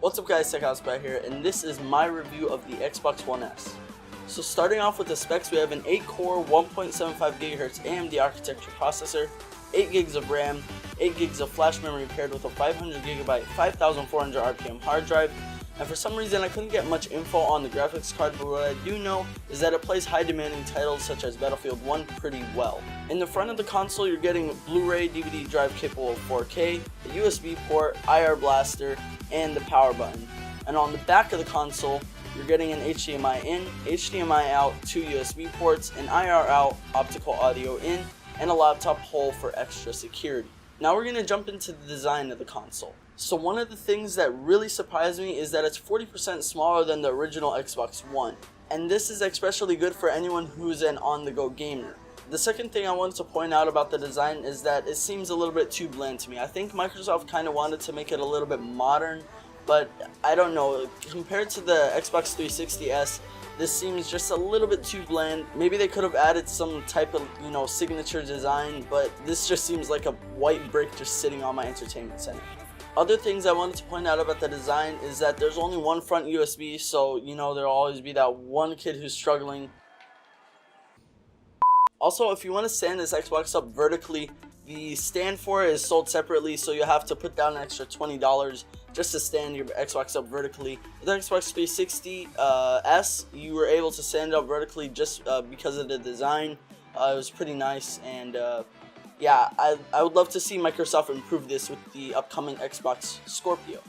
What's up guys, TechHouseBat here, and this is my review of the Xbox One S. So starting off with the specs, we have an 8-core, 1.75 GHz AMD architecture processor, 8 gigs of RAM, 8 gigs of flash memory paired with a 500 GB, 5400 RPM hard drive. And for some reason I couldn't get much info on the graphics card, but what I do know is that it plays high demanding titles such as Battlefield 1 pretty well. In the front of the console you're getting a Blu-ray DVD drive capable of 4K, a USB port, IR blaster, and the power button. And on the back of the console you're getting an HDMI in, HDMI out, 2 USB ports, an IR out, optical audio in, and a laptop hole for extra security. Now we're going to jump into the design of the console. So one of the things that really surprised me is that it's 40% smaller than the original Xbox One. And this is especially good for anyone who's an on-the-go gamer. The second thing I wanted to point out about the design is that it seems a little bit too bland to me. I think Microsoft kind of wanted to make it a little bit modern, but I don't know. Compared to the Xbox 360S, this seems just a little bit too bland. Maybe they could have added some type of, signature design, but this just seems like a white brick just sitting on my entertainment center. Other things I wanted to point out about the design is that there's only one front USB, so there'll always be that one kid who's struggling. Also, if you want to stand this Xbox up vertically, the stand for it is sold separately, so you have to put down an extra $20 just to stand your Xbox up vertically. With the Xbox 360S, you were able to stand it up vertically just because of the design. It was pretty nice, and yeah, I would love to see Microsoft improve this with the upcoming Xbox Scorpio.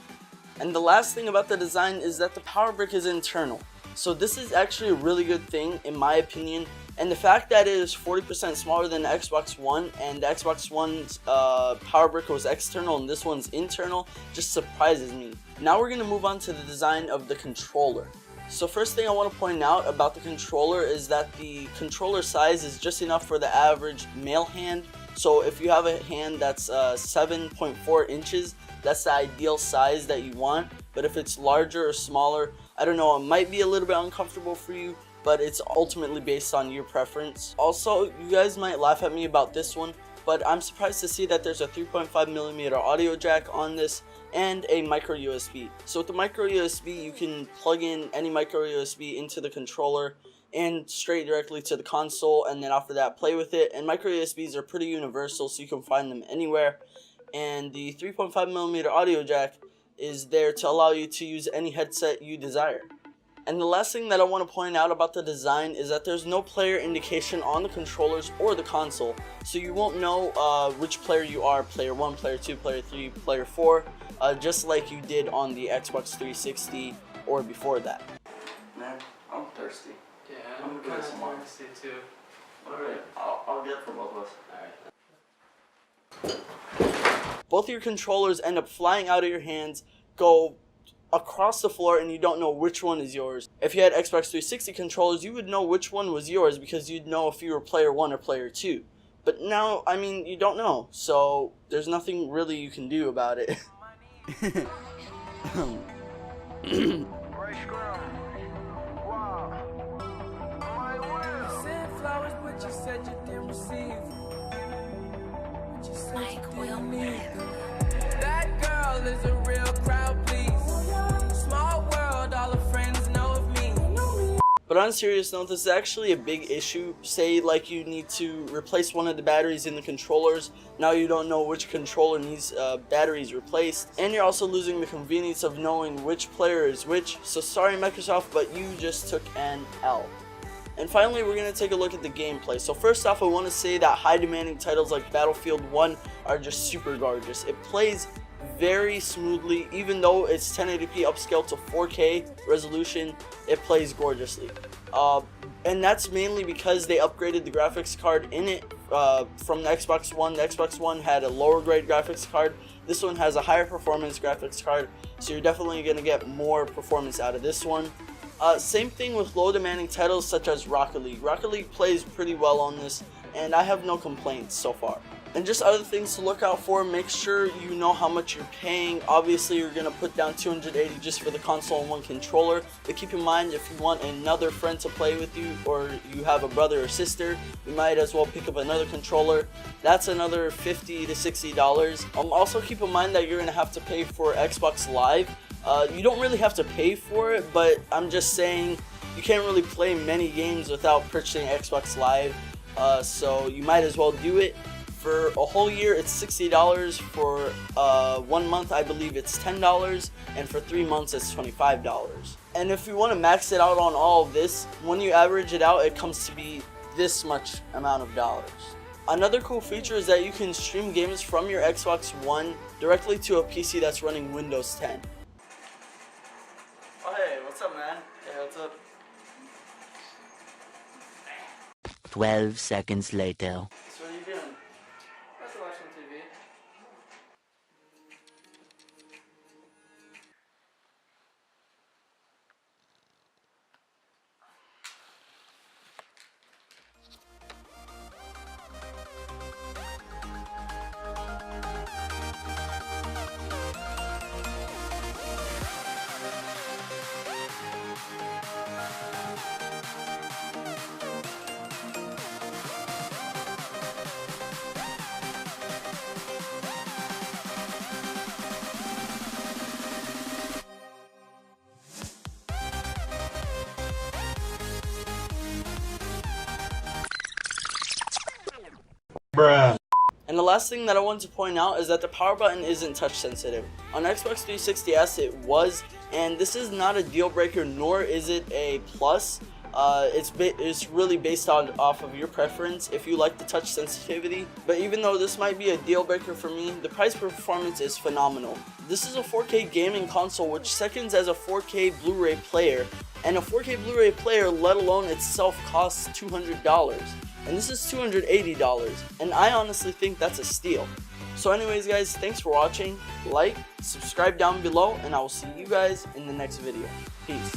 And the last thing about the design is that the power brick is internal. So this is actually a really good thing in my opinion. And the fact that it is 40% smaller than the Xbox One, and the Xbox One's power brick was external and this one's internal, just surprises me. Now we're going to move on to the design of the controller. So first thing I want to point out about the controller is that the controller size is just enough for the average male hand. So if you have a hand that's 7.4 inches, that's the ideal size that you want. But if it's larger or smaller, I don't know, it might be a little bit uncomfortable for you, but it's ultimately based on your preference. Also, you guys might laugh at me about this one, but I'm surprised to see that there's a 3.5mm audio jack on this and a micro USB. So with the micro USB, you can plug in any micro USB into the controller and straight directly to the console, and then after that play with it. And micro USBs are pretty universal, so you can find them anywhere. And the 3.5mm audio jack is there to allow you to use any headset you desire. And the last thing that I want to point out about the design is that there's no player indication on the controllers or the console, so you won't know which player you are, player 1, player 2, player 3, player 4, just like you did on the Xbox 360 or before that. Man, I'm thirsty. Yeah, I'm kind of thirsty too. Alright, I'll get it for both of us. Alright. Both of your controllers end up flying out of your hands, go across the floor, and you don't know which one is yours. If you had Xbox 360 controllers, you would know which one was yours because you'd know if you were player 1 or player 2. But now, you don't know, so there's nothing really you can do about it. That girl is a real crowd, please. Small world, all her friends know of me. But on a serious note, this is actually a big issue. Say like you need to replace one of the batteries in the controllers. Now you don't know which controller needs batteries replaced, and you're also losing the convenience of knowing which player is which. So sorry Microsoft, but you just took an L. And finally, we're going to take a look at the gameplay. So first off, I want to say that high demanding titles like Battlefield 1 are just super gorgeous. It plays very smoothly. Even though it's 1080p upscaled to 4K resolution, it plays gorgeously. And that's mainly because they upgraded the graphics card in it from the Xbox One. The Xbox One had a lower grade graphics card. This one has a higher performance graphics card, so you're definitely going to get more performance out of this one. Same thing with low demanding titles such as Rocket League. Rocket League plays pretty well on this, and I have no complaints so far. And just other things to look out for, make sure you know how much you're paying. Obviously you're going to put down $280 just for the console and one controller, but keep in mind if you want another friend to play with you, or you have a brother or sister, you might as well pick up another controller. That's another $50 to $60. Also keep in mind that you're going to have to pay for Xbox Live. You don't really have to pay for it, but I'm just saying you can't really play many games without purchasing Xbox Live, so you might as well do it. For a whole year it's $60, for 1 month I believe it's $10, and for 3 months it's $25. And if you want to max it out on all of this, when you average it out, it comes to be this much amount of dollars. Another cool feature is that you can stream games from your Xbox One directly to a PC that's running Windows 10. Oh hey, what's up, man? Hey, what's up? 12 seconds later. So what are you doing? I should watch some TV. And the last thing that I want to point out is that the power button isn't touch sensitive. On Xbox 360S it was, and this is not a deal breaker, nor is it a plus. It's really based off of your preference if you like the touch sensitivity. But even though this might be a deal breaker for me, the price performance is phenomenal. This is a 4K gaming console which seconds as a 4K Blu-ray player, and a 4K Blu-ray player, let alone itself, costs $200. And this is $280, and I honestly think that's a steal. So anyways guys, thanks for watching. Like, subscribe down below, and I will see you guys in the next video. Peace.